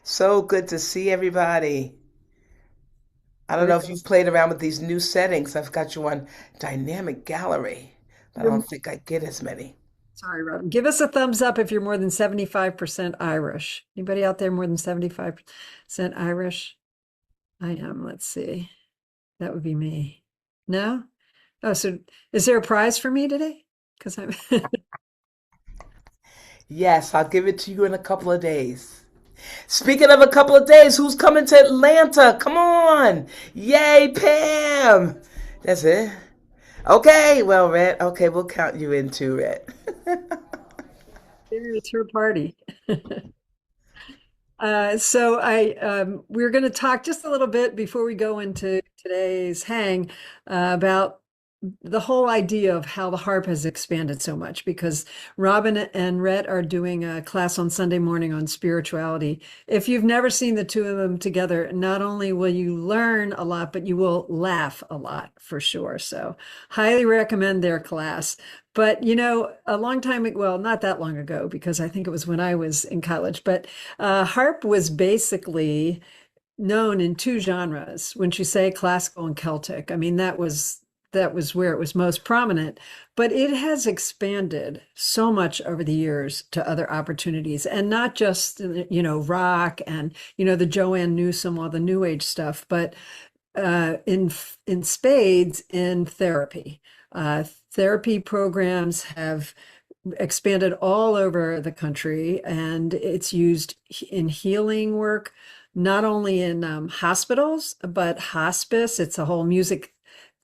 So good to see everybody. I don't know Great. if you've played around with these new settings. I've got you on dynamic gallery. I You're, don't think I get as many. sorry, Robin. Give us a thumbs up if you're more than 75% Irish. Anybody out there more than 75% Irish? I am. Let's see. That would be me. No? Oh, so is there a prize for me today? Because I'm Yes, I'll give it to you in a couple of days. Speaking of a couple of days, who's coming to Atlanta? Come on. Yay, Pam. That's it. Okay, well, Rhett, okay, we'll count you in too, Rhett. it's her party. So we're going to talk just a little bit before we go into today's hang about the whole idea of how the harp has expanded so much because Robbin and Rhett are doing a class on Sunday morning on spirituality. If you've never seen the two of them together, not only will you learn a lot, but you will laugh a lot for sure. So highly recommend their class. But a long time ago, well, not that long ago, because I think it was when I was in college, but harp was basically known in two genres. When you say classical and Celtic, I mean that was where it was most prominent, but it has expanded so much over the years to other opportunities, and not just rock and the Joanne Newsom, all the new age stuff, but in spades in therapy. Therapy programs have expanded all over the country, and it's used in healing work, not only in hospitals, but hospice. It's a whole music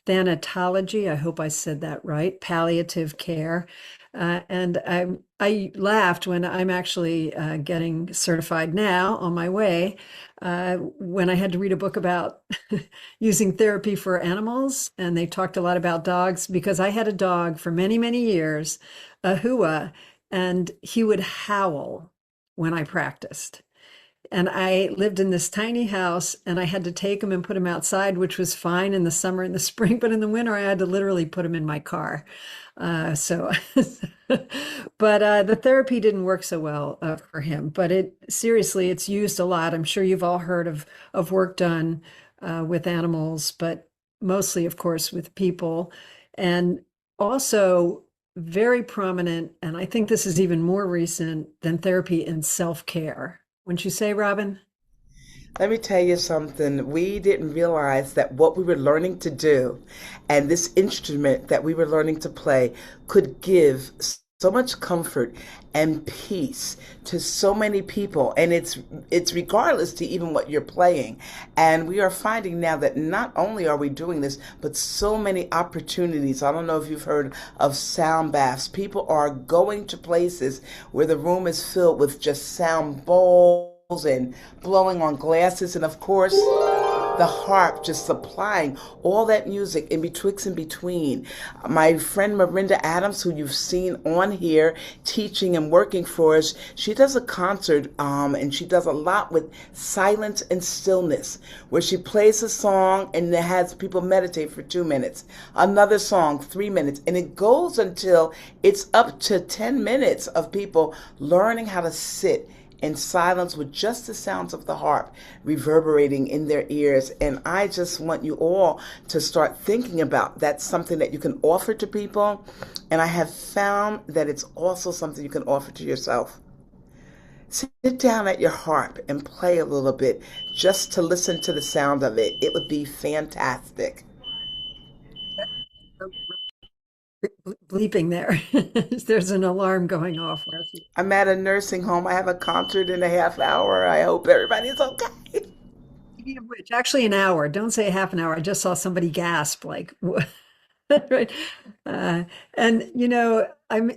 thanatology. I hope I said that right. Palliative care. And I laughed when I'm actually getting certified now on my way, when I had to read a book about using therapy for animals. And they talked a lot about dogs because I had a dog for many, many years, a Hua, and he would howl when I practiced. And I lived in this tiny house and I had to take him and put him outside, which was fine in the summer and the spring. But in the winter, I had to literally put him in my car. So, but the therapy didn't work so well for him. But seriously, it's used a lot. I'm sure you've all heard of work done with animals, but mostly, of course, with people. And also very prominent, and I think this is even more recent than therapy in self-care. Wouldn't you say, Robin? Let me tell you something. We didn't realize that what we were learning to do and this instrument that we were learning to play could give so much comfort and peace to so many people, and it's regardless to even what you're playing. And we are finding now that not only are we doing this, but so many opportunities. I don't know if you've heard of sound baths. People are going to places where the room is filled with just sound bowls and blowing on glasses, and of course the harp just supplying all that music in betwixt and between. My friend Miranda Adams, who you've seen on here teaching and working for us, she does a concert, and she does a lot with silence and stillness, where she plays a song and it has people meditate for 2 minutes, another song 3 minutes, and it goes until it's up to 10 minutes of people learning how to sit in silence with just the sounds of the harp reverberating in their ears. And I just want you all to start thinking about that's something that you can offer to people. And I have found that it's also something you can offer to yourself. Sit down at your harp and play a little bit just to listen to the sound of it. It would be fantastic. Bleeping there. There's an alarm going off. I'm at a nursing home. I have a concert in a half hour. I hope everybody's okay. Speaking of which, actually an hour. Don't say half an hour. I just saw somebody gasp like, right. Uh, and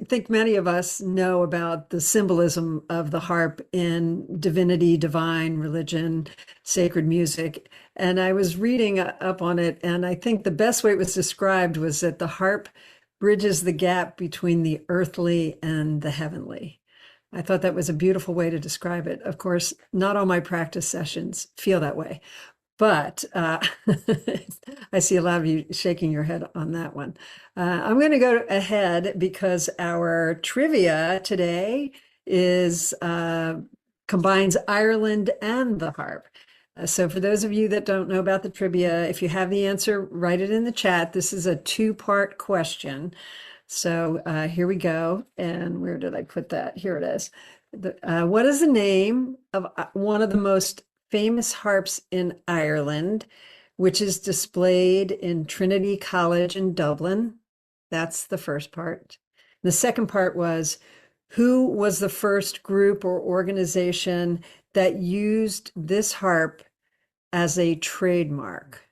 think many of us know about the symbolism of the harp in divinity, divine, religion, sacred music. And I was reading up on it, and I think the best way it was described was that the harp bridges the gap between the earthly and the heavenly. I thought that was a beautiful way to describe it. Of course, not all my practice sessions feel that way, but I see a lot of you shaking your head on that one. I'm going to go ahead because our trivia today is combines Ireland and the harp. So for those of you that don't know about the trivia, if you have the answer, write it in the chat. This is a two-part question. So here we go. And where did I put that? Here it is. What is the name of one of the most famous harps in Ireland, which is displayed in Trinity College in Dublin? That's the first part. The second part was, who was the first group or organization that used this harp as a trademark?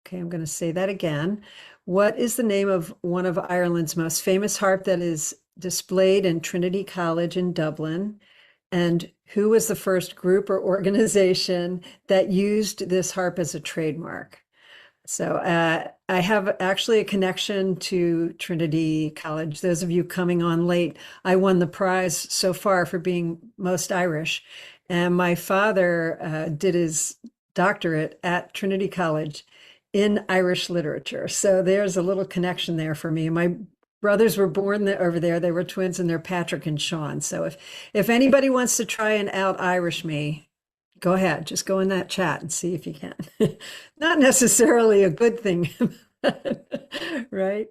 Okay, I'm going to say that again. What is the name of one of Ireland's most famous harp that is displayed in Trinity College in Dublin? And who was the first group or organization that used this harp as a trademark? So I have actually a connection to Trinity College. Those of you coming on late, I won the prize so far for being most Irish. And my father did his doctorate at Trinity College in Irish literature. So there's a little connection there for me. My brothers were born over there. They were twins and they're Patrick and Sean. So if anybody wants to try and out Irish me, go ahead, just go in that chat and see if you can. Not necessarily a good thing, right?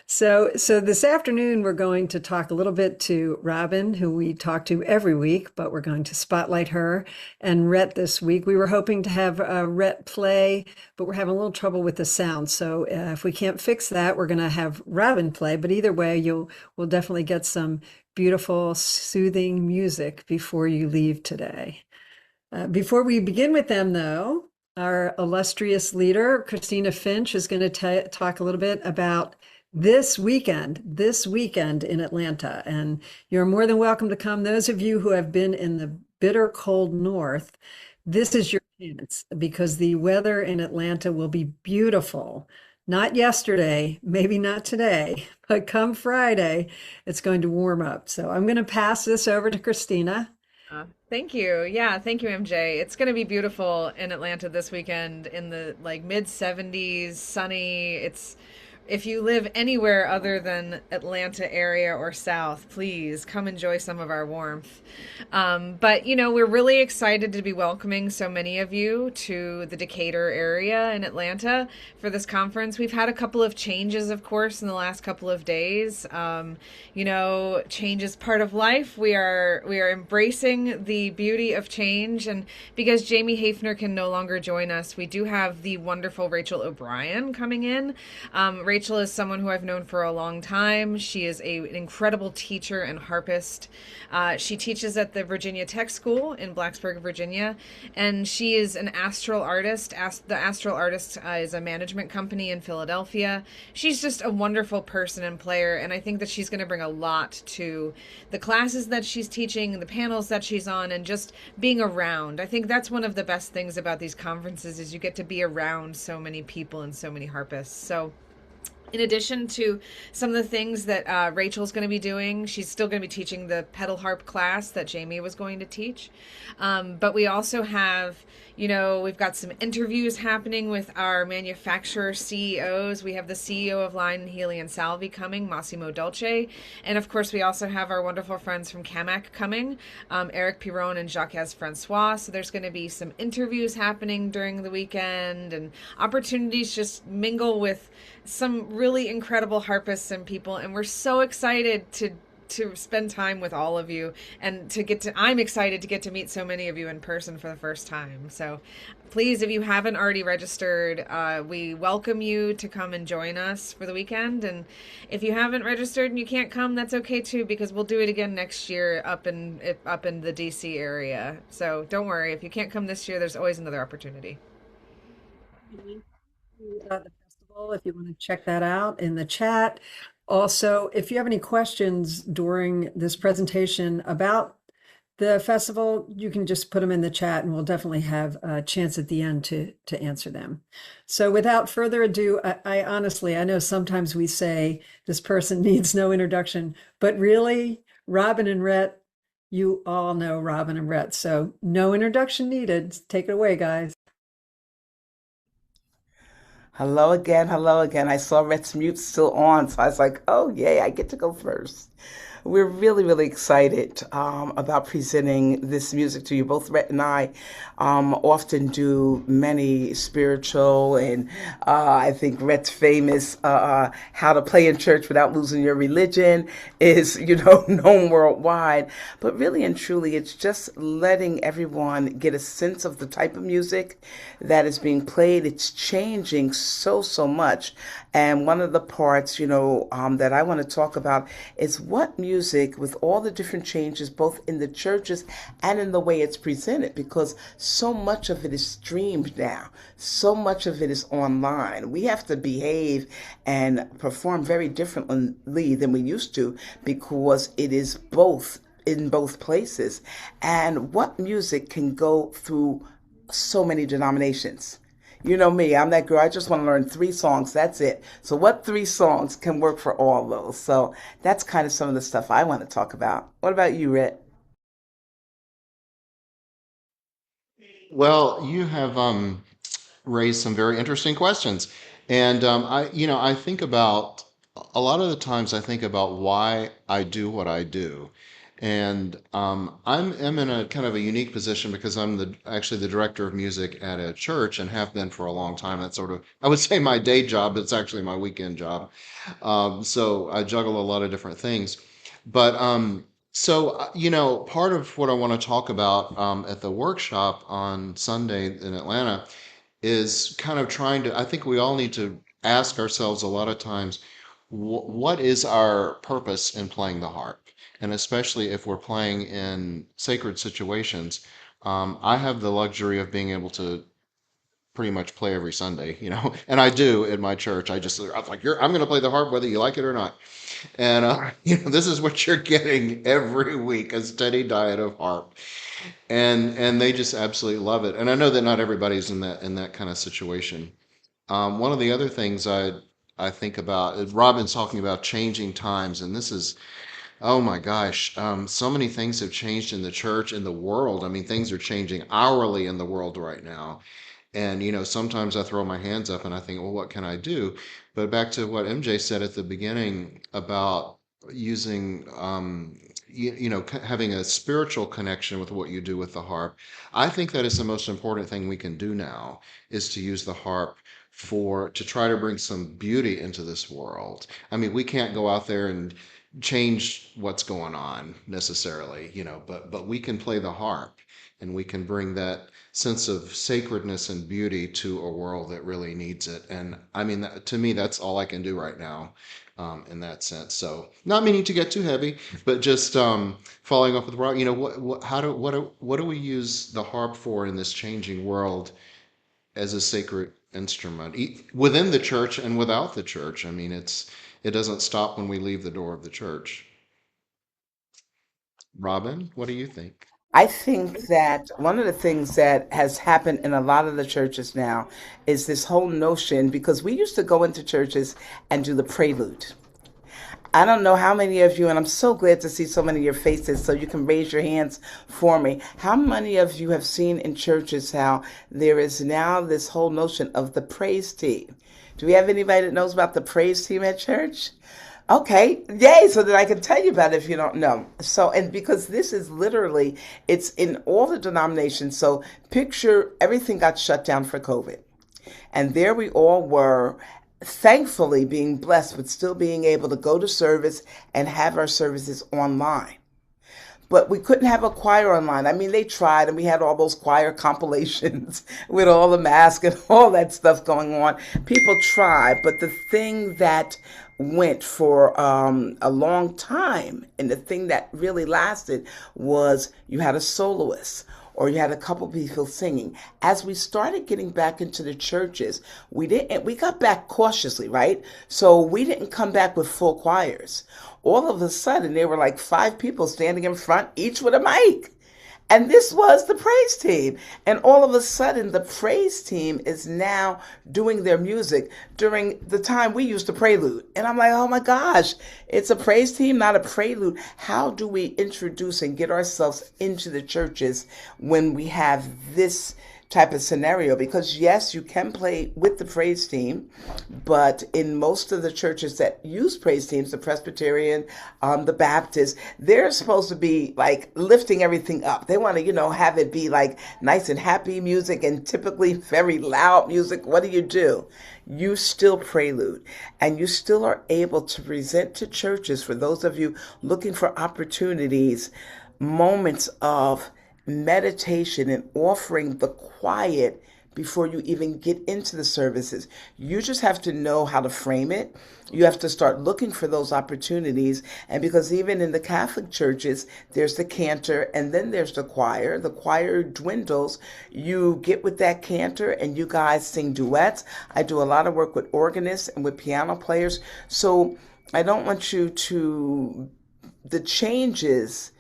So this afternoon we're going to talk a little bit to Robbin, who we talk to every week, but we're going to spotlight her, and Rhett this week. We were hoping to have Rhett play, but we're having a little trouble with the sound. So if we can't fix that, we're going to have Robbin play. But either way, we'll definitely get some beautiful, soothing music before you leave today. Before we begin with them, though, our illustrious leader, Christina Finch, is going to talk a little bit about this weekend in Atlanta. And you're more than welcome to come. Those of you who have been in the bitter cold north, this is your chance, because the weather in Atlanta will be beautiful. Not yesterday, maybe not today, but come Friday, it's going to warm up. So I'm going to pass this over to Christina. Thank you. Yeah, thank you, MJ. It's going to be beautiful in Atlanta this weekend in the like mid 70s, sunny. It's if you live anywhere other than Atlanta area or south, please come enjoy some of our warmth. But we're really excited to be welcoming so many of you to the Decatur area in Atlanta for this conference. We've had a couple of changes, of course, in the last couple of days. Change is part of life. We are embracing the beauty of change, and because Jamie Hafner can no longer join us, we do have the wonderful Rachel O'Brien coming in. Rachel is someone who I've known for a long time. She is an incredible teacher and harpist. She teaches at the Virginia Tech School in Blacksburg, Virginia, and she is an astral artist. The Astral Artist is a management company in Philadelphia. She's just a wonderful person and player, and I think that she's going to bring a lot to the classes that she's teaching, the panels that she's on, and just being around. I think that's one of the best things about these conferences is you get to be around so many people and so many harpists. So in addition to some of the things that Rachel's going to be doing, she's still going to be teaching the pedal harp class that Jamie was going to teach. But we also have, we've got some interviews happening with our manufacturer CEOs. We have the CEO of Line Healy and Salvi coming, Massimo Dolce. And of course, we also have our wonderful friends from Camac coming, Eric Piron and Jacques Francois. So there's going to be some interviews happening during the weekend and opportunities just mingle with some really incredible harpists and people, and we're so excited to spend time with all of you, and I'm excited to get to meet so many of you in person for the first time. So please, if you haven't already registered, we welcome you to come and join us for the weekend. And if you haven't registered and you can't come, that's okay too, because we'll do it again next year up in the DC area. So don't worry, if you can't come this year, there's always another opportunity. The festival, if you want to check that out in the chat. Also, if you have any questions during this presentation about the festival, you can just put them in the chat and we'll definitely have a chance at the end to answer them. So without further ado, I honestly, I know sometimes we say this person needs no introduction, but really, Robbin and Rhett, you all know Robbin and Rhett, so no introduction needed. Take it away, guys. Hello again, hello again. I saw Rhett's mute still on, so I was like, oh, yay, I get to go first. We're really, really excited about presenting this music to you. Both Rhett and I often do many spiritual and I think Rhett's famous "How to Play in Church Without Losing Your Religion" is, known worldwide. But really and truly, it's just letting everyone get a sense of the type of music that is being played. It's changing so much. And one of the parts, that I want to talk about is what music, with all the different changes, both in the churches and in the way it's presented, because so much of it is streamed now. So much of it is online. We have to behave and perform very differently than we used to because it is both in both places. And what music can go through so many denominations? You know me, I'm that girl. I just want to learn three songs. That's it. So, what three songs can work for all those? So, that's kind of some of the stuff I want to talk about. What about you, Rhett? Well, you have raised some very interesting questions. And I think about a lot of the times I think about why I do what I do. And I'm in a kind of a unique position because I'm actually the director of music at a church and have been for a long time. That's sort of, I would say, my day job. It's actually my weekend job. So I juggle a lot of different things. But part of what I want to talk about at the workshop on Sunday in Atlanta is kind of trying to, I think we all need to ask ourselves a lot of times, what is our purpose in playing the harp? And especially if we're playing in sacred situations, I have the luxury of being able to pretty much play every Sunday, and I do in my church. I'm like, I'm going to play the harp whether you like it or not. And this is what you're getting every week, a steady diet of harp, and they just absolutely love it. And I know that not everybody's in that kind of situation. One of the other things I think about is Robin's talking about changing times, and this is, oh my gosh, so many things have changed in the church, in the world. I mean, things are changing hourly in the world right now. And, sometimes I throw my hands up and I think, well, what can I do? But back to what MJ said at the beginning about using, having a spiritual connection with what you do with the harp. I think that is the most important thing we can do now is to use the harp to try to bring some beauty into this world. I mean, we can't go out there and change what's going on necessarily, but we can play the harp and we can bring that sense of sacredness and beauty to a world that really needs it. And I mean, to me, that's all I can do right now, in that sense. So, not meaning to get too heavy, but just following up with Rob, what do we use the harp for in this changing world as a sacred instrument within the church and without the church? I mean, it doesn't stop when we leave the door of the church. Robin, what do you think? I think that one of the things that has happened in a lot of the churches now is this whole notion because we used to go into churches and do the prelude. I don't know how many of you, and I'm so glad to see so many of your faces, so you can raise your hands for me. How many of you have seen in churches how there is now this whole notion of the praise team? Do we have anybody that knows about the praise team at church? Okay, yay, so that I can tell you about it if you don't know. So, and because this is literally, it's in all the denominations. So picture everything got shut down for COVID. And there we all were, thankfully being blessed with still being able to go to service and have our services online. But we couldn't have a choir online. I mean, they tried, and we had all those choir compilations with all the masks and all that stuff going on. People tried, but the thing that went for a long time, and the thing that really lasted was you had a soloist or you had a couple people singing. As we started getting back into the churches, we got back cautiously, right? So we didn't come back with full choirs. All of a sudden, there were like five people standing in front, each with a mic. And this was the praise team. And all of a sudden, the praise team is now doing their music during the time we used to prelude. And I'm like, oh my gosh, it's a praise team, not a prelude. How do we introduce and get ourselves into the churches when we have this type of scenario, because yes, you can play with the praise team, but in most of the churches that use praise teams, the Presbyterian, the Baptist, they're supposed to be like lifting everything up. They want to, have it be like nice and happy music and typically very loud music. What do? You still prelude, and you still are able to present to churches, for those of you looking for opportunities, moments of meditation and offering the quiet before you even get into the services. You just have to know how to frame it. You have to start looking for those opportunities. And because even in the Catholic churches, there's the cantor and then there's the choir. The choir dwindles. You get with that cantor and you guys sing duets. I do a lot of work with organists and with piano players. So I don't want you to, the changes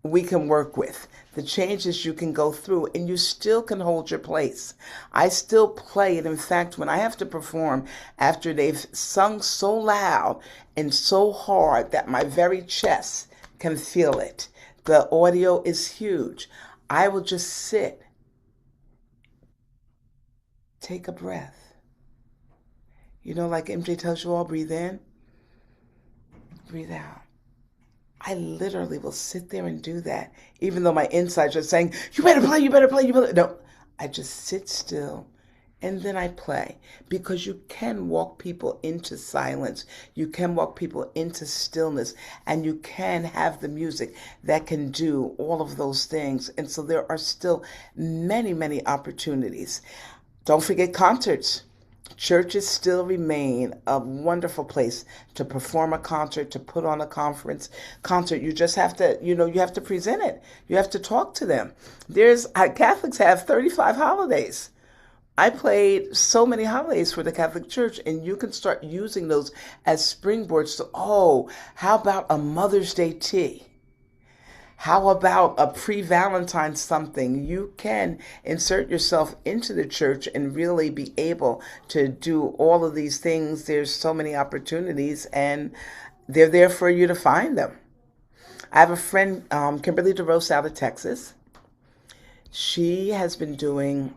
we can work with. The changes you can go through, and you still can hold your place. I still play, and in fact, when I have to perform after they've sung so loud and so hard that my very chest can feel it, the audio is huge. I will just sit, take a breath. Like MJ tells you all, breathe in, breathe out. I literally will sit there and do that, even though my insides are saying, you better play, you better play, you better. No, I just sit still and then I play, because you can walk people into silence. You can walk people into stillness, and you can have the music that can do all of those things. And so there are still many, many opportunities. Don't forget concerts. Churches still remain a wonderful place to perform a concert, to put on a conference concert. You just have to, you have to present it. You have to talk to them. Catholics have 35 holidays. I played so many holidays for the Catholic Church, and you can start using those as springboards to, how about a Mother's Day tea? How about a pre-Valentine something? You can insert yourself into the church and really be able to do all of these things. There's so many opportunities, and they're there for you to find them. I have a friend, Kimberly DeRose, out of Texas. She has been doing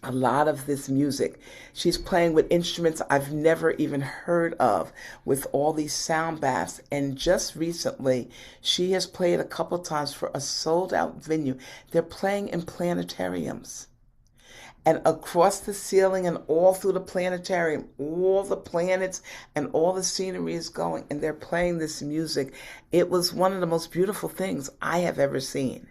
a lot of this music. She's playing with instruments I've never even heard of, with all these sound baths. And just recently, she has played a couple times for a sold out venue. They're playing in planetariums. And across the ceiling and all through the planetarium, all the planets and all the scenery is going. And they're playing this music. It was one of the most beautiful things I have ever seen.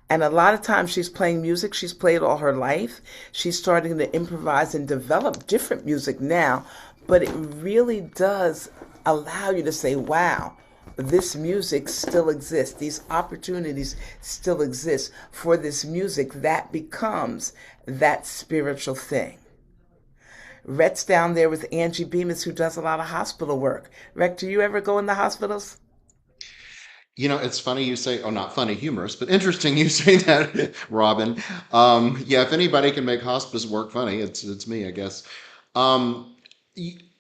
And a lot of times she's playing music she's played all her life. She's starting to improvise and develop different music now, but it really does allow you to say, wow, this music still exists. These opportunities still exist for this music that becomes that spiritual thing. Rhett's down there with Angie Bemis, who does a lot of hospital work. Rhett, do you ever go in the hospitals? It's funny you say, oh, not funny, humorous, but interesting you say that, Robin. Yeah, if anybody can make hospice work funny, it's me, I guess. Um,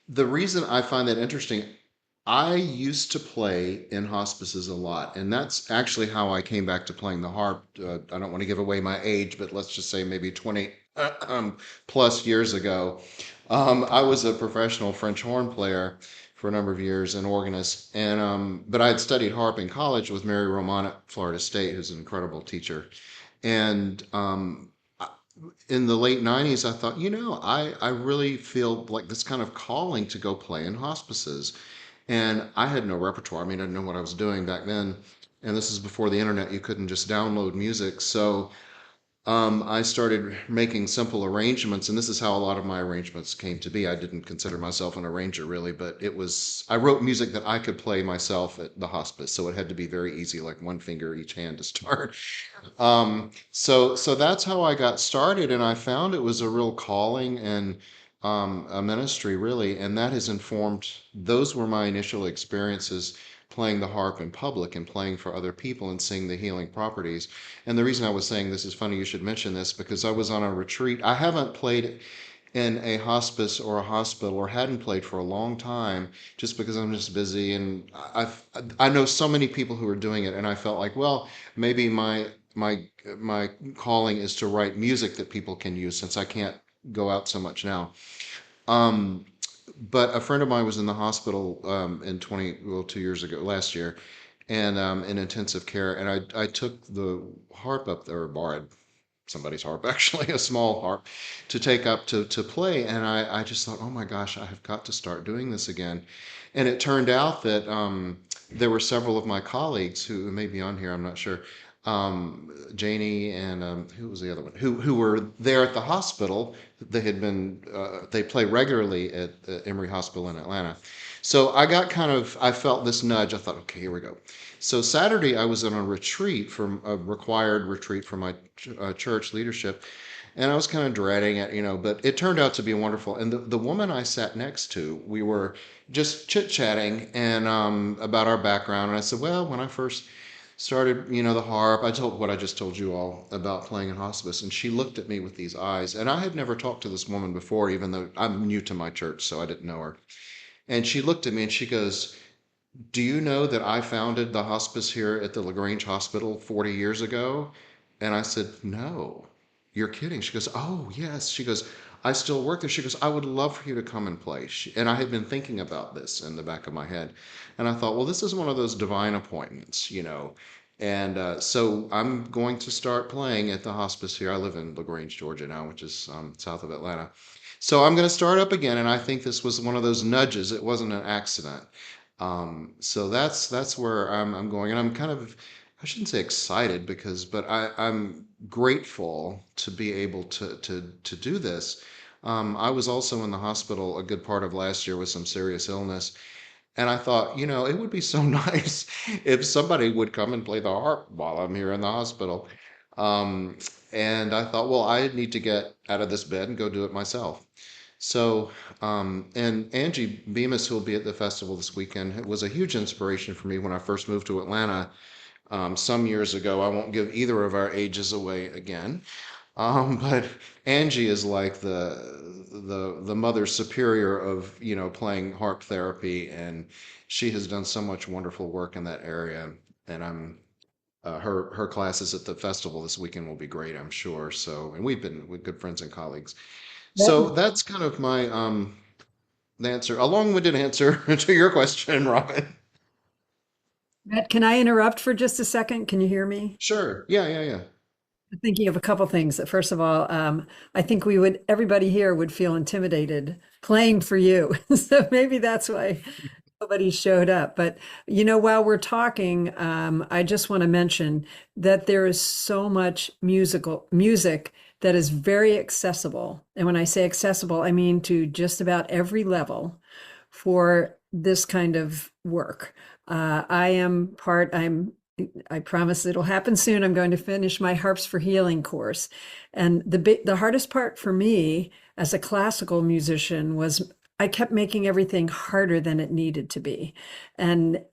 the reason I find that interesting, I used to play in hospices a lot, and that's actually how I came back to playing the harp. I don't want to give away my age, but let's just say maybe 20 plus years ago. I was a professional French horn player for a number of years, an organist, and but I had studied harp in college with Mary Roman at Florida State, who's an incredible teacher. And in the late 90s, I thought, I really feel like this kind of calling to go play in hospices. And I had no repertoire. I mean, I didn't know what I was doing back then. And this is before the internet. You couldn't just download music. So I started making simple arrangements, and this is how a lot of my arrangements came to be. I didn't consider myself an arranger really, but I wrote music that I could play myself at the hospice, so it had to be very easy, like one finger each hand to start. So that's how I got started, and I found it was a real calling and a ministry really, and that has informed, those were my initial experiences playing the harp in public and playing for other people and seeing the healing properties. And the reason I was saying this is funny, you should mention this, because I was on a retreat. I haven't played in a hospice or a hospital, or hadn't played for a long time, just because I'm just busy. And I know so many people who are doing it, and I felt like, well, maybe my my calling is to write music that people can use since I can't go out so much now. Um, but a friend of mine was in the hospital in 20, well, 2 years ago, last year, and in intensive care, and I took the harp up there, or borrowed somebody's harp, actually, a small harp, to take up to play. And I just thought, oh my gosh, I have got to start doing this again. And it turned out that there were several of my colleagues who may be on here, I'm not sure. Janie and who was the other one? Who were there at the hospital. They had been they play regularly at the Emory Hospital in Atlanta. So I felt this nudge. I thought, okay, here we go. So Saturday, I was on a retreat from a required retreat from my church leadership, and I was kind of dreading it, but it turned out to be wonderful. And the woman I sat next to, we were just chit-chatting and about our background. And I said, well, when I first started, the harp, I told what I just told you all about playing in hospice. And she looked at me with these eyes. And I had never talked to this woman before, even though I'm new to my church, so I didn't know her. And she looked at me and she goes, do you know that I founded the hospice here at the LaGrange Hospital 40 years ago? And I said, no, you're kidding. She goes, oh, yes. She goes, I still work there. She goes, I would love for you to come and play. And I had been thinking about this in the back of my head. And I thought, well, this is one of those divine appointments. And so I'm going to start playing at the hospice here. I live in LaGrange, Georgia now, which is south of Atlanta. So I'm going to start up again. And I think this was one of those nudges. It wasn't an accident. So that's where I'm going, and I'm kind of, I shouldn't say excited but I'm grateful to be able to do this. I was also in the hospital a good part of last year with some serious illness, and I thought, it would be so nice if somebody would come and play the harp while I'm here in the hospital. Um, and I thought, well, I need to get out of this bed and go do it myself. So, and Angie Bemis, who will be at the festival this weekend, was a huge inspiration for me when I first moved to Atlanta some years ago. I won't give either of our ages away again, but Angie is like the mother superior of playing harp therapy, and she has done so much wonderful work in that area. And her classes at the festival this weekend will be great, I'm sure. So, and we're good friends and colleagues. So that's kind of my answer, a long-winded answer to your question, Robin. Rhett, can I interrupt for just a second? Can you hear me? Sure. Yeah, yeah, yeah. Thinking of a couple things. First of all, I think everybody here would feel intimidated playing for you. So maybe that's why nobody showed up. But while we're talking, I just want to mention that there is so much music that is very accessible. And when I say accessible, I mean to just about every level for this kind of work. I promise it'll happen soon. I'm going to finish my Harps for Healing course. And the hardest part for me as a classical musician was I kept making everything harder than it needed to be. And,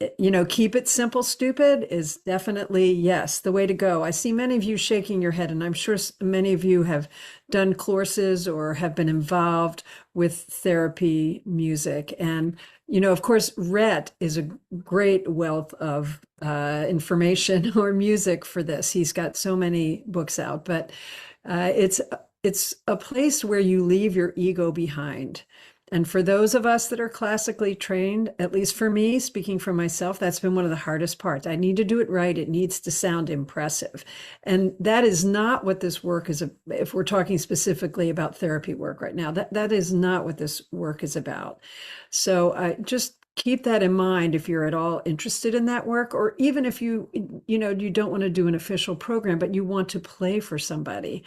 keep it simple, stupid is definitely, yes, the way to go. I see many of you shaking your head, and I'm sure many of you have done courses or have been involved with therapy music. And, of course, Rhett is a great wealth of information or music for this. He's got so many books out, but it's a place where you leave your ego behind. And for those of us that are classically trained, at least for me, speaking for myself, that's been one of the hardest parts. I need to do it right. It needs to sound impressive. And that is not what this work is. If we're talking specifically about therapy work right now, that is not what this work is about. So just keep that in mind if you're at all interested in that work, or even if you don't want to do an official program, but you want to play for somebody,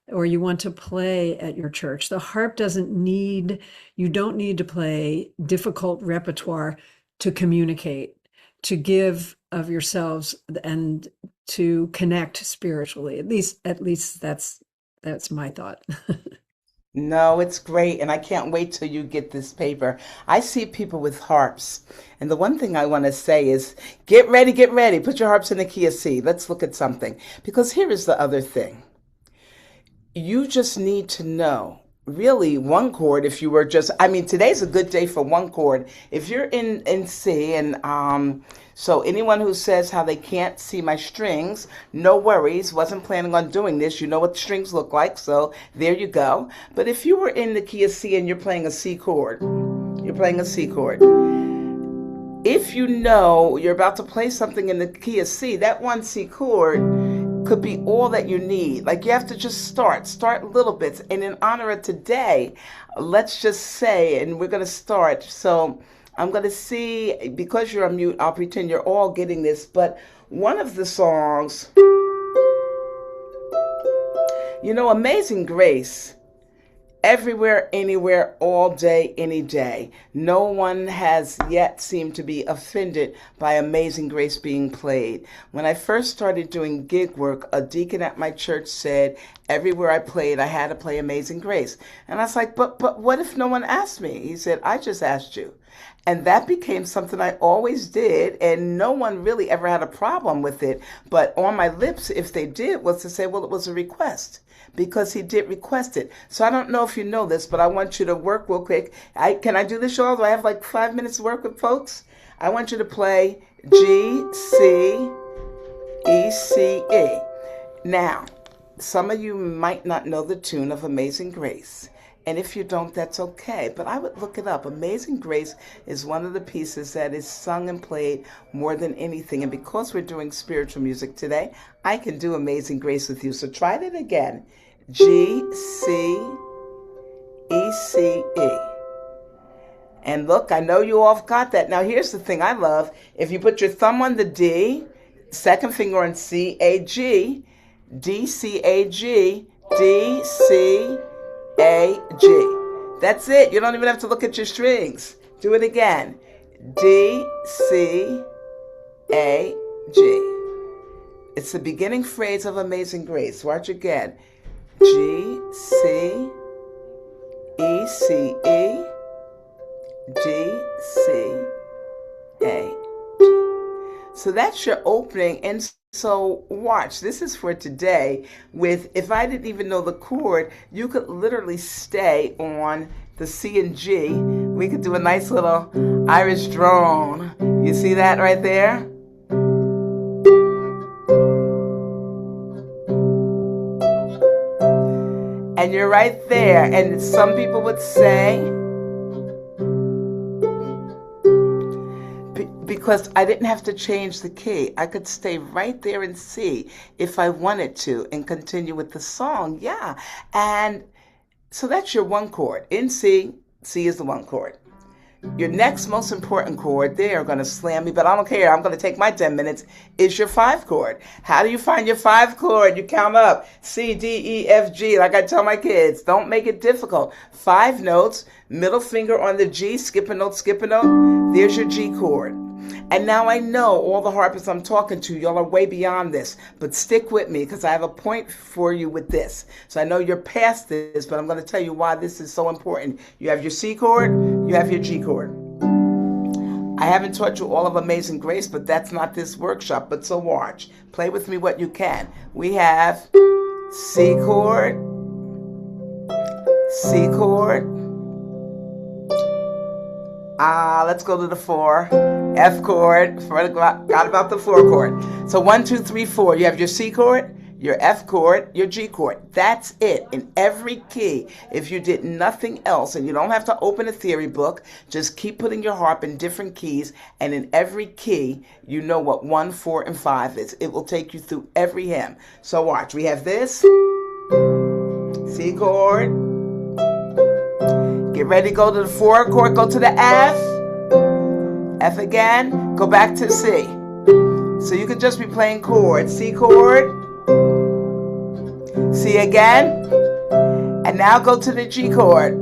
or you want to play at your church. The harp you don't need to play difficult repertoire to communicate, to give of yourselves and to connect spiritually. At least that's my thought. No, it's great, and I can't wait till you get this paper. I see people with harps, and the one thing I want to say is get ready, get ready. Put your harps in the key of C. Let's look at something. Because here is the other thing. You just need to know really one chord if you were just, I mean, today's a good day for one chord. If you're in C, and so anyone who says how they can't see my strings, no worries, wasn't planning on doing this. You know what strings look like, so there you go. But if you were in the key of C and you're playing a C chord, you're playing a C chord. If you know you're about to play something in the key of C, that one C chord could be all that you need. Like, you have to just start little bits. And in honor of today, let's just say, and we're going to start. So I'm going to see, because you're on mute, I'll pretend you're all getting this. But one of the songs, Amazing Grace, everywhere, anywhere, all day, any day. No one has yet seemed to be offended by Amazing Grace being played. When I first started doing gig work, a deacon at my church said, everywhere I played, I had to play Amazing Grace. And I was like, but what if no one asked me? He said, I just asked you. And that became something I always did, and no one really ever had a problem with it. But on my lips, if they did, was to say, well, it was a request, because he did request it. So I don't know if you know this, but I want you to work real quick. Can I do this, y'all? Do I have like 5 minutes to work with folks? I want you to play G, C, E, C, E. Now, some of you might not know the tune of Amazing Grace. And if you don't, that's okay. But I would look it up. Amazing Grace is one of the pieces that is sung and played more than anything. And because we're doing spiritual music today, I can do Amazing Grace with you. So try it again. G, C, E, C, E. And look, I know you all have got that. Now, here's the thing I love. If you put your thumb on the D, second finger on C, A, G, D, C, A, G, D, C, A, G. That's it. You don't even have to look at your strings. Do it again. D, C, A, G. It's the beginning phrase of Amazing Grace. Watch again. G, C, E, C, E, D, C, A, G. So that's your opening. And so watch, this is for today. If I didn't even know the chord, you could literally stay on the C and G. We could do a nice little Irish drone. You see that right there? And you're right there. And some people would say, because I didn't have to change the key, I could stay right there in C if I wanted to and continue with the song. Yeah. And so that's your one chord. In C, C is the one chord. Your next most important chord, they are going to slam me, but I don't care. I'm going to take my 10 minutes, is your 5 chord. How do you find your 5 chord? You count up C, D, E, F, G. Like I tell my kids, don't make it difficult. 5 notes, middle finger on the G, skip a note, skip a note. There's your G chord. And now I know all the harpists I'm talking to, y'all are way beyond this, but stick with me because I have a point for you with this. So I know you're past this, but I'm going to tell you why this is so important. You have your C chord, you have your G chord. I haven't taught you all of Amazing Grace, but that's not this workshop, but so watch. Play with me what you can. We have C chord, C chord. Let's go to the 4. F chord. Forgot about the 4 chord. So 1, 2, 3, 4. You have your C chord, your F chord, your G chord. That's it in every key. If you did nothing else, and you don't have to open a theory book, just keep putting your harp in different keys, and in every key, you know what 1, 4, and 5 is. It will take you through every hymn. So watch. We have this C chord. Get ready to go to the 4 chord, go to the F. F again, go back to C. So you could just be playing chords. C chord, C again, and now go to the G chord.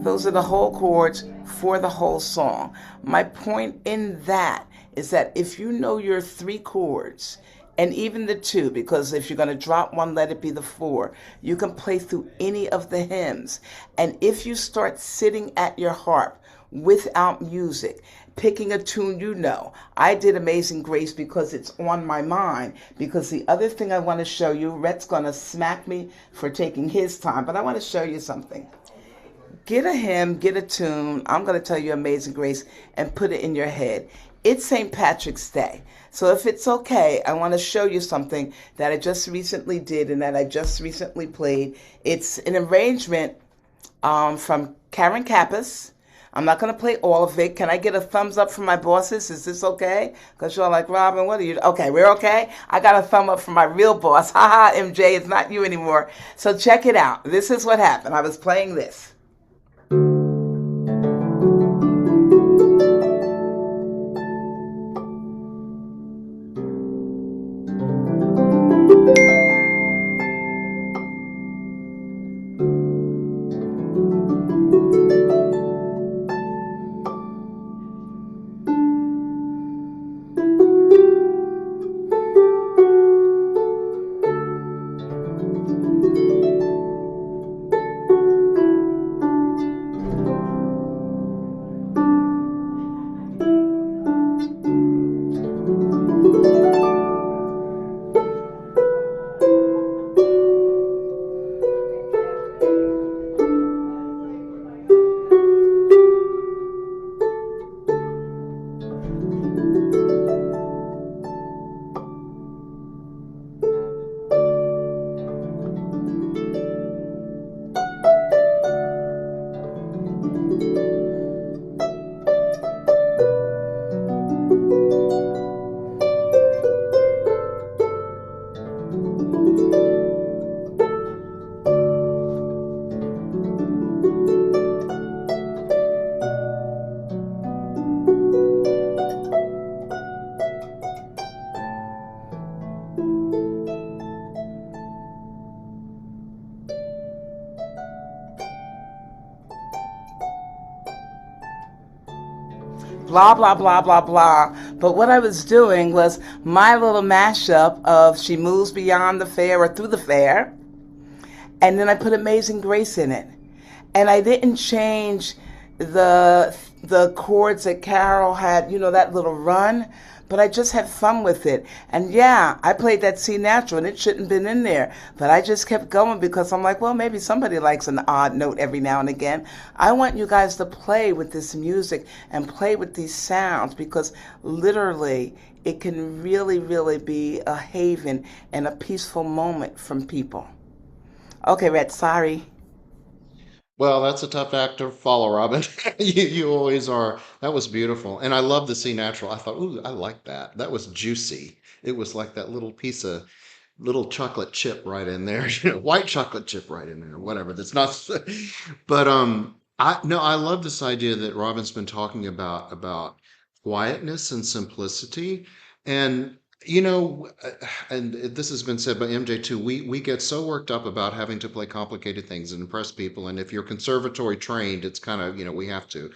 Those are the whole chords for the whole song. My point in that is that if you know your 3 chords, and even the 2, because if you're going to drop one, let it be the 4. You can play through any of the hymns. And if you start sitting at your harp without music, picking a tune you know. I did Amazing Grace because it's on my mind. Because the other thing I want to show you, Rhett's going to smack me for taking his time, but I want to show you something. Get a hymn, get a tune. I'm going to tell you Amazing Grace and put it in your head. It's St. Patrick's Day. So if it's okay, I want to show you something that I just recently did and that I just recently played. It's an arrangement from Karen Kappas. I'm not going to play all of it. Can I get a thumbs up from my bosses? Is this okay? Because you're like, Robbin, what are you? Okay, we're okay. I got a thumb up from my real boss. Haha, MJ, it's not you anymore. So check it out. This is what happened. I was playing this. Blah, blah, blah, blah, blah. But what I was doing was my little mashup of She Moves Beyond the Fair or Through the Fair, and then I put Amazing Grace in it. And I didn't change the chords that Carol had, that little run, but I just had fun with it. And yeah, I played that C natural and it shouldn't have been in there, but I just kept going because I'm like, well, maybe somebody likes an odd note every now and again. I want you guys to play with this music and play with these sounds because literally it can really, really be a haven and a peaceful moment from people. Okay, Rhett, sorry. Well, that's a tough act to follow, Robin. You always are. That was beautiful. And I love the C natural. I thought, ooh, I like that. That was juicy. It was like that little piece of little chocolate chip right in there, white chocolate chip right in there, whatever. That's not, but I no, I love this idea that Robin's been talking about quietness and simplicity, and and this has been said by MJ too. We get so worked up about having to play complicated things and impress people, and if you're conservatory trained, it's kind of we have to.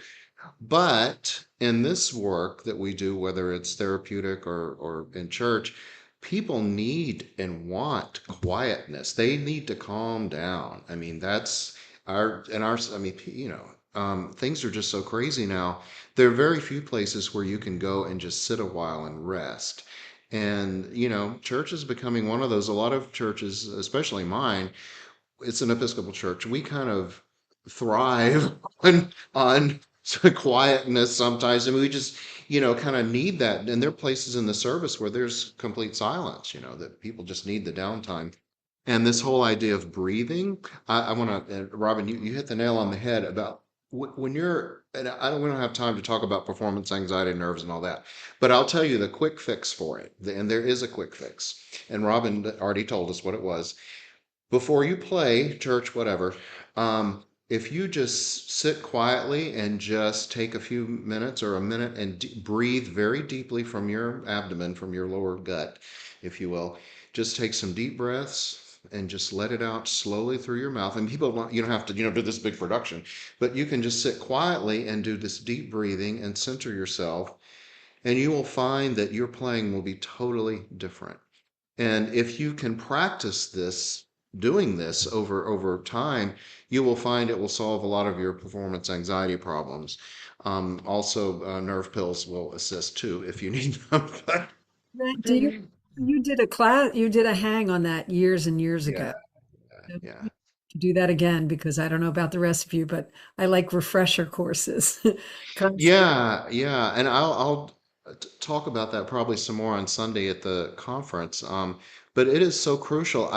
But in this work that we do, whether it's therapeutic or in church, people need and want quietness. They need to calm down. I mean, that's I mean, things are just so crazy now. There are very few places where you can go and just sit a while and rest. And, church is becoming one of those. A lot of churches, especially mine, it's an Episcopal church. We kind of thrive on quietness sometimes, and we just kind of need that. And there are places in the service where there's complete silence. That people just need the downtime. And this whole idea of breathing, I want to, Robin, you hit the nail on the head about when you're, and we don't have time to talk about performance anxiety, nerves, and all that, but I'll tell you the quick fix for it. And there is a quick fix. And Robin already told us what it was. Before you play church, whatever, if you just sit quietly and just take a few minutes or a minute and breathe very deeply from your abdomen, from your lower gut, if you will, just take some deep breaths and just let it out slowly through your mouth. And you don't have to, do this big production, but you can just sit quietly and do this deep breathing and center yourself. And you will find that your playing will be totally different. And if you can practice this doing this over time, you will find it will solve a lot of your performance anxiety problems. Also, nerve pills will assist too if you need them. Right. You did a class, you did a hang on that years and years ago. Yeah, yeah. To do that again because I don't know about the rest of you, but I like refresher courses constantly. Yeah, yeah, and I'll talk about that probably some more on Sunday at the conference. But it is so crucial.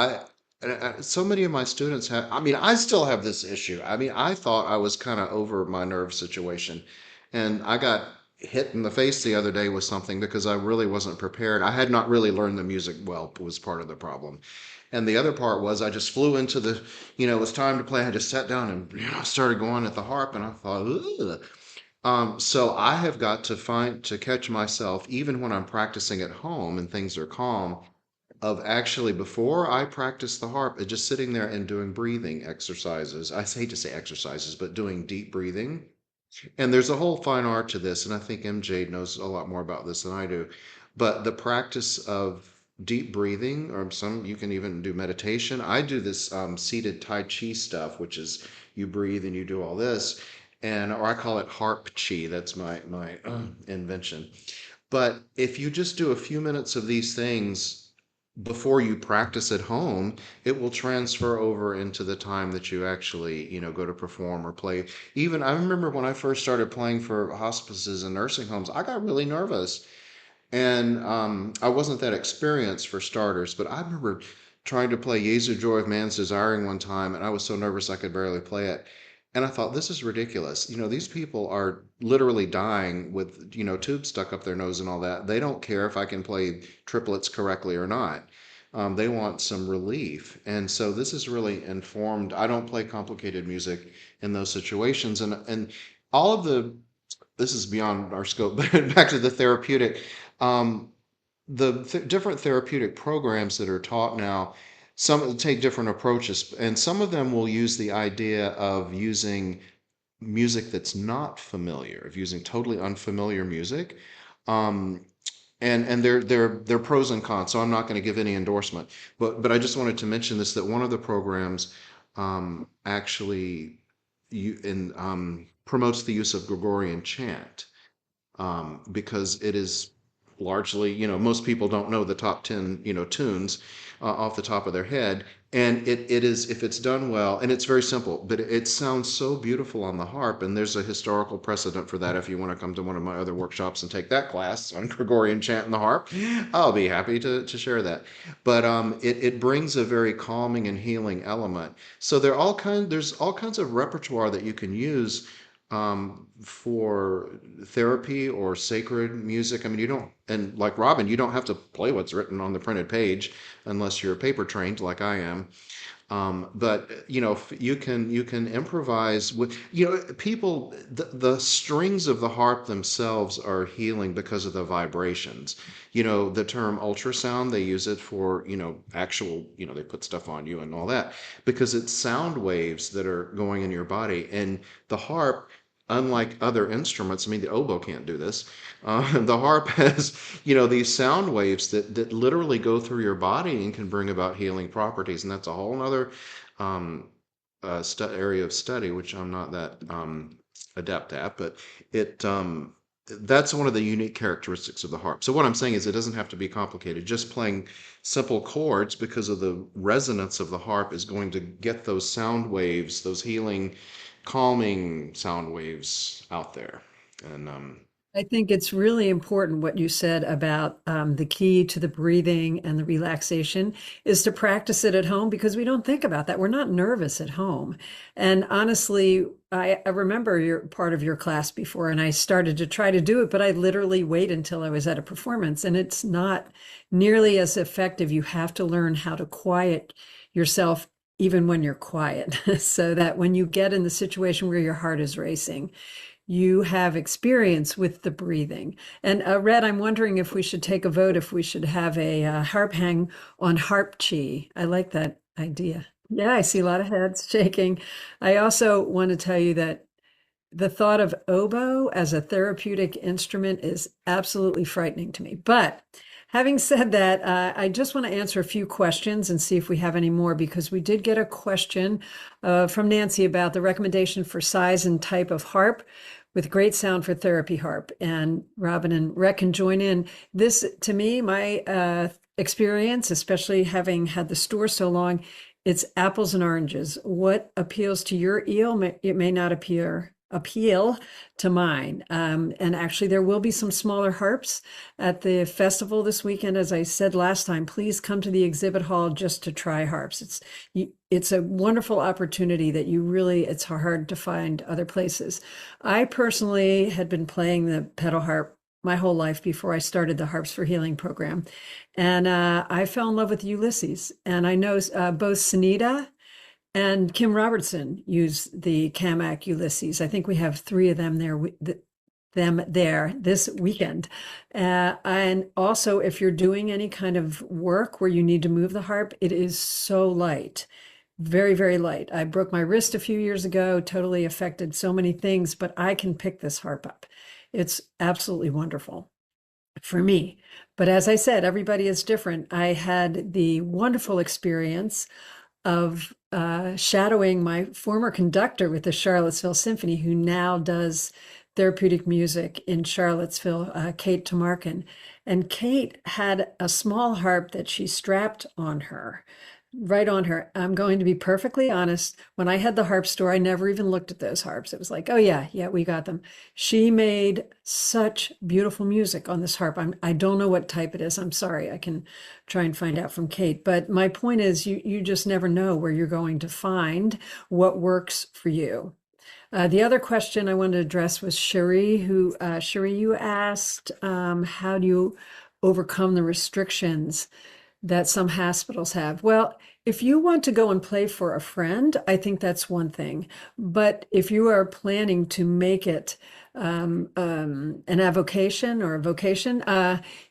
So many of my students have. I mean, I still have this issue. I mean, I thought I was kind of over my nerve situation, and I got hit in the face the other day with something because I really wasn't prepared. I had not really learned the music well, was part of the problem. And the other part was I just flew into it was time to play. I just sat down and started going at the harp, and I thought, ugh. So I have got to catch myself, even when I'm practicing at home and things are calm, of actually before I practice the harp, just sitting there and doing breathing exercises. I hate to say exercises, but doing deep breathing. And there's a whole fine art to this, and I think MJ knows a lot more about this than I do. But the practice of deep breathing, or some you can even do meditation. I do this seated Tai Chi stuff, which is you breathe and you do all this, and or I call it Harp Chi. That's my invention. But if you just do a few minutes of these things before you practice at home, it will transfer over into the time that you actually, go to perform or play. Even I remember when I first started playing for hospices and nursing homes, I got really nervous. And I wasn't that experienced for starters, but I remember trying to play Jesu Joy of Man's Desiring one time, and I was so nervous I could barely play it. And I thought, this is ridiculous. These people are literally dying with, tubes stuck up their nose and all that. They don't care if I can play triplets correctly or not. They want some relief. And so this is really informed. I don't play complicated music in those situations. And all of this is beyond our scope, but back to the therapeutic. Um, the different therapeutic programs that are taught now, some take different approaches, and some of them will use the idea of using music that's not familiar, of using totally unfamiliar music. Um, and they're pros and cons, so I'm not going to give any endorsement. But I just wanted to mention this that one of the programs actually promotes the use of Gregorian chant because it is largely, most people don't know the top 10, tunes off the top of their head. And it is, if it's done well, and it's very simple, but it sounds so beautiful on the harp. And there's a historical precedent for that. If you want to come to one of my other workshops and take that class on Gregorian chant and the harp, I'll be happy to share that. But it brings a very calming and healing element. So there's all kinds of repertoire that you can use for therapy or sacred music. I mean, you don't, and like Robbin, you don't have to play what's written on the printed page unless you're paper trained like I am. But you can improvise with people. The strings of the harp themselves are healing because of the vibrations. The term ultrasound, they use it for actual, they put stuff on you and all that because it's sound waves that are going in your body. And the harp, unlike other instruments, I mean, the oboe can't do this. The harp has, these sound waves that literally go through your body and can bring about healing properties. And that's a whole other area of study, which I'm not that adept at, but that's one of the unique characteristics of the harp. So what I'm saying is it doesn't have to be complicated. Just playing simple chords because of the resonance of the harp is going to get those sound waves, those healing, calming sound waves out there. And I think it's really important what you said about the key to the breathing and the relaxation is to practice it at home because we don't think about that. We're not nervous at home. And honestly, I remember your part of your class before, and I started to try to do it, but I literally wait until I was at a performance, and it's not nearly as effective. You have to learn how to quiet yourself even when you're quiet, so that when you get in the situation where your heart is racing, you have experience with the breathing. And Rhett, I'm wondering if we should take a vote, if we should have a harp hang on Harp Chi. I like that idea. Yeah, I see a lot of heads shaking. I also want to tell you that the thought of oboe as a therapeutic instrument is absolutely frightening to me. But Having said that, I just want to answer a few questions and see if we have any more because we did get a question from Nancy about the recommendation for size and type of harp with great sound for therapy harp. And Robin and Rhett can join in. This, to me, my experience, especially having had the store so long, it's apples and oranges. What appeals to your eel, it may not appeal to mine. And actually, there will be some smaller harps at the festival this weekend. As I said last time, please come to the exhibit hall just to try harps. It's a wonderful opportunity that it's hard to find other places. I personally had been playing the pedal harp my whole life before I started the Harps for Healing program. And I fell in love with Ulysses. And I know both Sunita and Kim Robertson use the Camac Ulysses. I think we have three of them there this weekend. And also, if you're doing any kind of work where you need to move the harp, it is so light, very, very light. I broke my wrist a few years ago, totally affected so many things, but I can pick this harp up. It's absolutely wonderful for me. But as I said, everybody is different. I had the wonderful experience of shadowing my former conductor with the Charlottesville Symphony, who now does therapeutic music in Charlottesville, Kate Tamarkin. And Kate had a small harp that she strapped on her, right on her. I'm going to be perfectly honest. When I had the harp store, I never even looked at those harps. It was like, oh yeah, we got them. She made such beautiful music on this harp. I don't know what type it is. I'm sorry. I can try and find out from Kate. But my point is, you just never know where you're going to find what works for you. The other question I wanted to address was Cherie, Cherie, you asked, how do you overcome the restrictions that some hospitals have? Well, if you want to go and play for a friend, I think that's one thing. But if you are planning to make it an avocation or a vocation,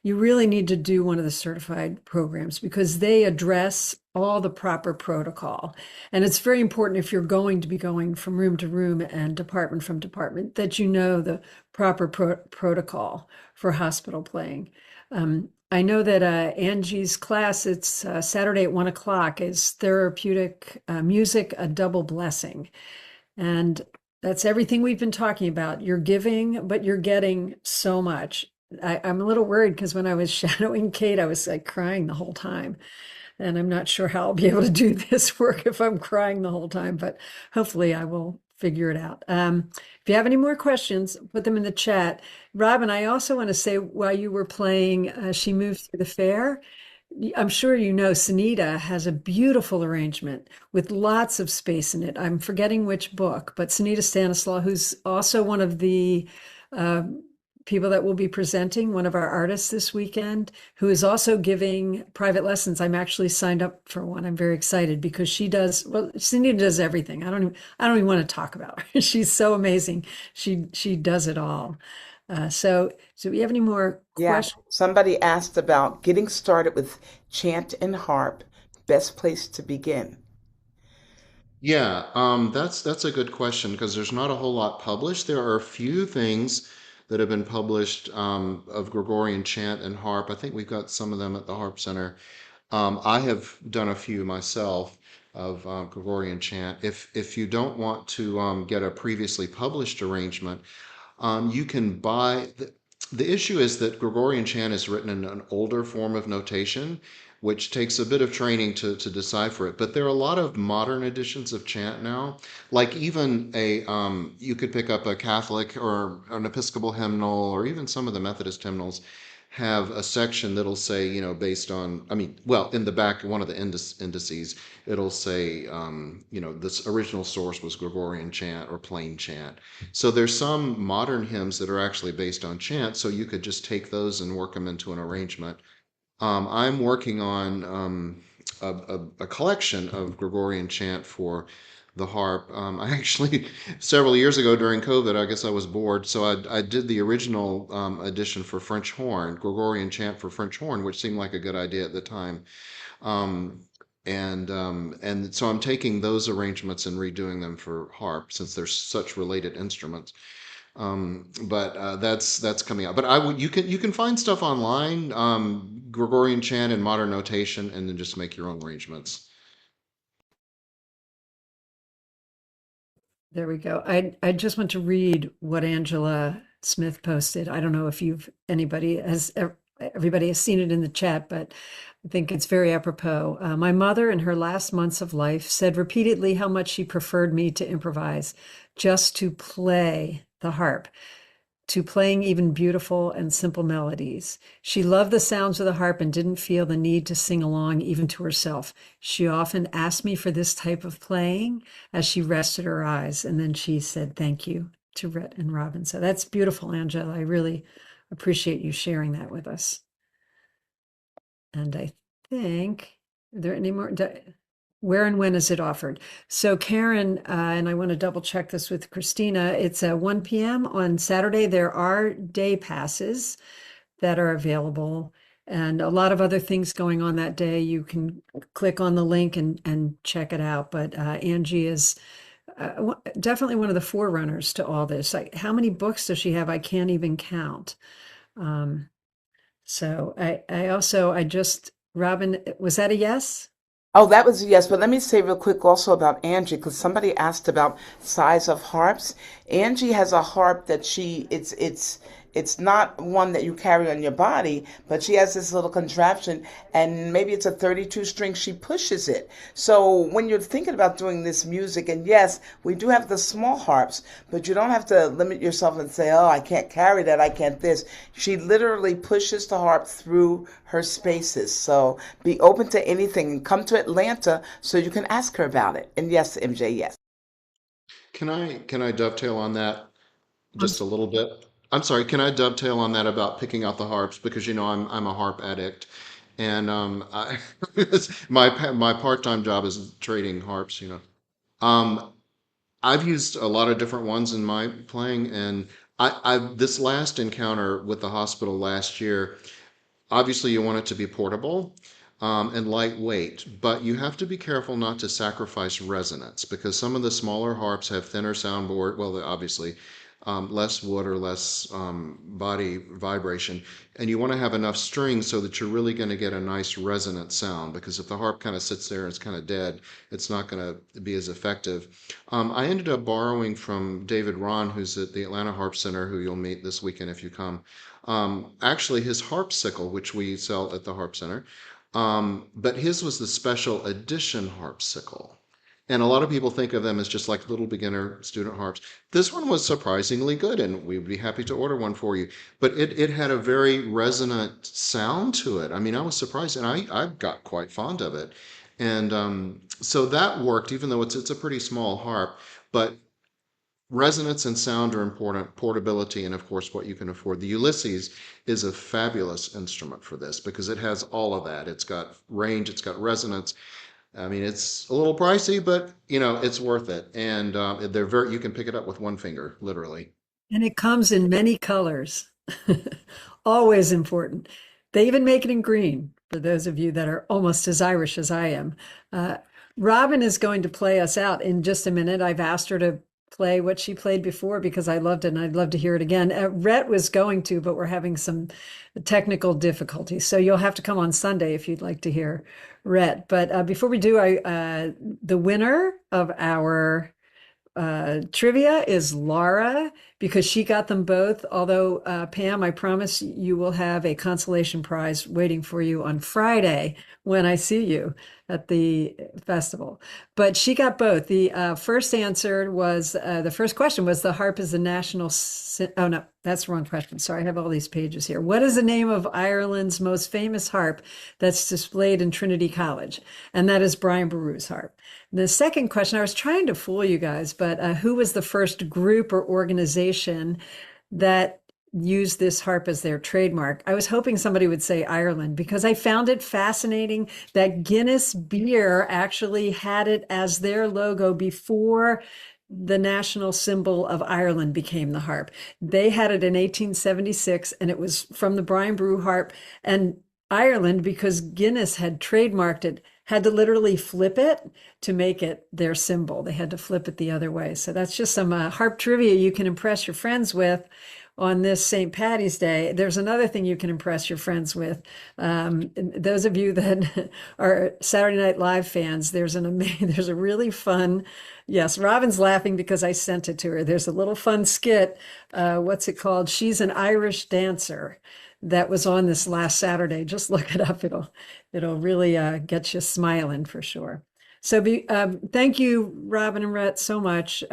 you really need to do one of the certified programs because they address all the proper protocol. And it's very important if you're going to be going from room to room and department from department that you know the proper protocol for hospital playing. I know that Angie's class, it's Saturday at 1 o'clock, is therapeutic music, a double blessing. And that's everything we've been talking about. You're giving, but you're getting so much. I'm a little worried because when I was shadowing Kate, I was like crying the whole time. And I'm not sure how I'll be able to do this work if I'm crying the whole time, but hopefully I will figure it out. If you have any more questions, put them in the chat. Robin, I also want to say while you were playing, She Moves Through the Fair, I'm sure you know Sunita has a beautiful arrangement with lots of space in it. I'm forgetting which book, but Sunita Stanislaw, who's also one of the people that will be presenting, one of our artists this weekend, who is also giving private lessons. I'm actually signed up for one. I'm very excited because Sunita does everything. I don't even want to talk about her. She's so amazing. She does it all. So do we have any more Yeah, questions? somebody asked about getting started with chant and harp, best place to begin. Yeah, that's a good question because there's not a whole lot published. There are a few things that have been published of Gregorian chant and harp. I think we've got some of them at the Harp Center. I have done a few myself of Gregorian chant. If you don't want to get a previously published arrangement, you can buy. The issue is that Gregorian chant is written in an older form of notation, which takes a bit of training to decipher it. But there are a lot of modern editions of chant now. Like even you could pick up a Catholic or an Episcopal hymnal, or even some of the Methodist hymnals have a section that'll say, based on, well, in the back, one of the indices, it'll say, this original source was Gregorian chant or plain chant. So there's some modern hymns that are actually based on chant, so you could just take those and work them into an arrangement. I'm working on a collection of Gregorian chant for the harp. I actually, several years ago during COVID, I guess I was bored, so I did the original edition for French horn, Gregorian chant for French horn, which seemed like a good idea at the time. Um, and so I'm taking those arrangements and redoing them for harp since they're such related instruments. But that's coming out. But I would you can find stuff online, Gregorian chant and modern notation, and then just make your own arrangements. There we go. I just want to read what Angela Smith posted. I don't know if you've anybody has everybody has seen it in the chat, but I think it's very apropos. My mother, in her last months of life, said repeatedly how much she preferred me to improvise, just to play the harp, to playing even beautiful and simple melodies. She loved the sounds of the harp and didn't feel the need to sing along even to herself. She often asked me for this type of playing as she rested her eyes, and then she said thank you to Rhett and Robbin. So that's beautiful, Angela. I really appreciate you sharing that with us. And I think, are there any more? Where and when is it offered? So Karen, and I want to double check this with Christina, it's 1 p.m. on Saturday. There are day passes that are available and a lot of other things going on that day. You can click on the link and check it out. But Angie is definitely one of the forerunners to all this. Like, how many books does she have? I can't even count. Um, so I just, Robbin, was that a yes? Oh, that was a yes. But let me say real quick also about Angie, because somebody asked about size of harps. Angie has a harp that it's not one that you carry on your body, but she has this little contraption, and maybe it's a 32 string. She pushes it. So when you're thinking about doing this music, and yes, we do have the small harps, but you don't have to limit yourself and say, oh, I can't carry that, I can't this. She literally pushes the harp through her spaces. So be open to anything and come to Atlanta so you can ask her about it. And yes, MJ, yes. Can I dovetail on that I'm just a little bit? I'm sorry, can I dovetail on that about picking out the harps because I'm a harp addict, and my part-time job is trading harps. I've used a lot of different ones in my playing, and I this last encounter with the hospital last year. Obviously, you want it to be portable and lightweight, but you have to be careful not to sacrifice resonance because some of the smaller harps have thinner soundboard. Well, obviously, less wood or less body vibration, and you want to have enough strings so that you're really going to get a nice resonant sound. Because if the harp kind of sits there and it's kind of dead, it's not going to be as effective. I ended up borrowing from David Ron, who's at the Atlanta Harp Center, who you'll meet this weekend if you come. Actually, his harpsichle, which we sell at the Harp Center, but his was the special edition harpsichle. And a lot of people think of them as just like little beginner student harps. This one was surprisingly good, and we'd be happy to order one for you. But it had a very resonant sound to it. I mean, I was surprised, and I got quite fond of it. And so that worked, even though it's a pretty small harp. But resonance and sound are important, portability, and of course, what you can afford. The Ulysses is a fabulous instrument for this because it has all of that. It's got range, it's got resonance. I mean, it's a little pricey, but it's worth it. And you can pick it up with one finger, literally. And it comes in many colors. Always important. They even make it in green for those of you that are almost as Irish as I am. Uh, Robin is going to play us out in just a minute. I've asked her to play what she played before because I loved it and I'd love to hear it again. Rhett was going to, but we're having some technical difficulties. So you'll have to come on Sunday if you'd like to hear Rhett. But before we do, the winner of our trivia is Laura because she got them both. Although, Pam, I promise you will have a consolation prize waiting for you on Friday when I see you at the festival. But she got both. The first answer was the first question was the harp is the national. Oh, no, that's the wrong question. Sorry, I have all these pages here. What is the name of Ireland's most famous harp that's displayed in Trinity College? And that is Brian Boru's harp. The second question, I was trying to fool you guys, but who was the first group or organization that used this harp as their trademark? I was hoping somebody would say Ireland because I found it fascinating that Guinness Beer actually had it as their logo before the national symbol of Ireland became the harp. They had it in 1876 and it was from the Brian Boru harp. And Ireland, because Guinness had trademarked it, had to literally flip it to make it their symbol. They had to flip it the other way. So that's just some harp trivia you can impress your friends with on this St. Patty's Day. There's another thing you can impress your friends with. Those of you that are Saturday Night Live fans, there's a really fun, yes, Robin's laughing because I sent it to her. There's a little fun skit. What's it called? She's an Irish Dancer. That was on this last Saturday. Just look it up. It'll really get you smiling for sure. So thank you, Robbin and Rhett, so much.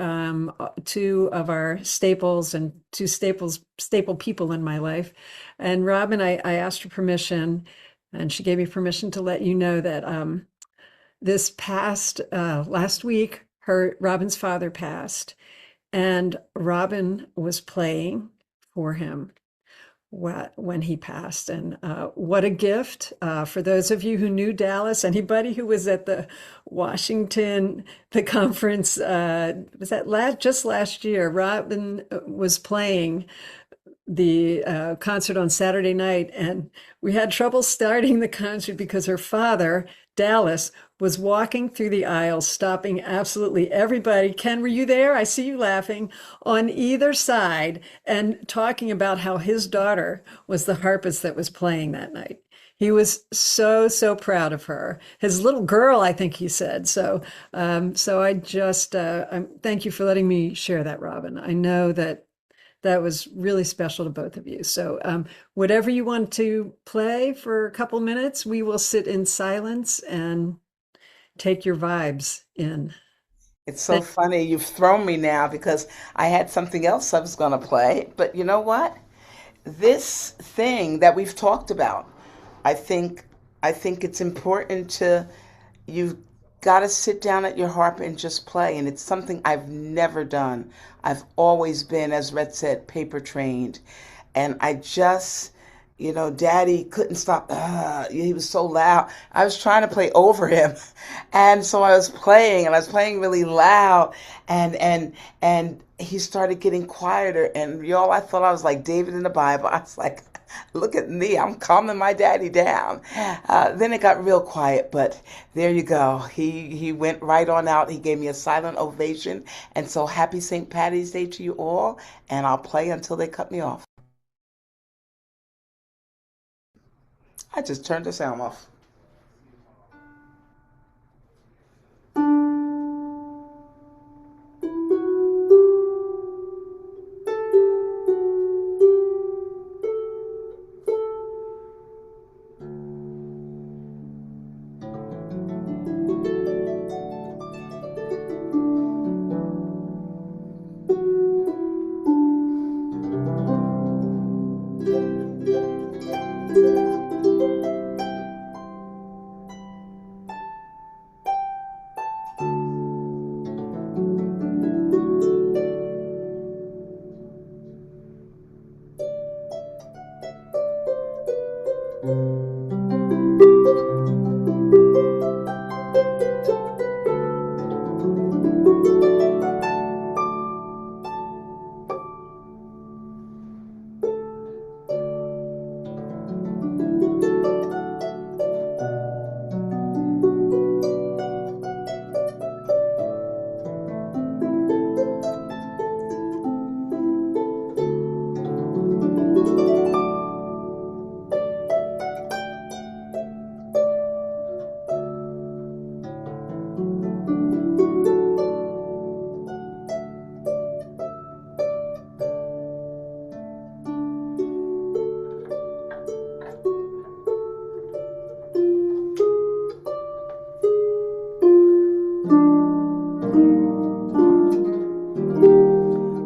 Two of our staples and two staple people in my life. And Robbin, I asked her permission, and she gave me permission to let you know that this past last week, Robbin's father passed, and Robbin was playing for him when he passed. And what a gift for those of you who knew Dallas. Anybody who was at the conference, was that just last year? Robbin was playing the concert on Saturday night, and we had trouble starting the concert because her father, Dallas, was walking through the aisles, stopping absolutely everybody. Ken, were you there? I see you laughing, on either side, and talking about how his daughter was the harpist that was playing that night. He was so proud of her. His little girl, I think he said. So I just thank you for letting me share that, Robbin. I know that was really special to both of you. So whatever you want to play for a couple minutes, we will sit in silence and take your vibes in. It's so funny. You've thrown me now because I had something else I was going to play. But you know what? This thing that we've talked about, I think it's important you've got to sit down at your harp and just play. And it's something I've never done. I've always been, as Rhett said, paper trained. And I just, Daddy couldn't stop. He was so loud. I was trying to play over him. And so I was playing, and I was playing really loud. And he started getting quieter. And y'all, I thought I was like David in the Bible. I was like, look at me, I'm calming my daddy down. Then it got real quiet, but there you go. He went right on out. He gave me a silent ovation. And so happy St. Patty's Day to you all. And I'll play until they cut me off. I just turned the sound off.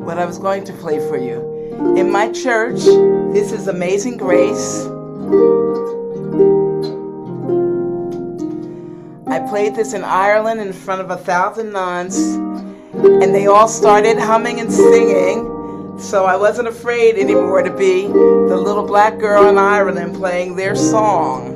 What I was going to play for you. In my church, this is Amazing Grace. I played this in Ireland in front of 1,000 nuns, and they all started humming and singing, so I wasn't afraid anymore to be the little black girl in Ireland playing their song.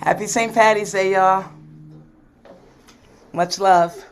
Happy St. Patty's Day, y'all. Much love.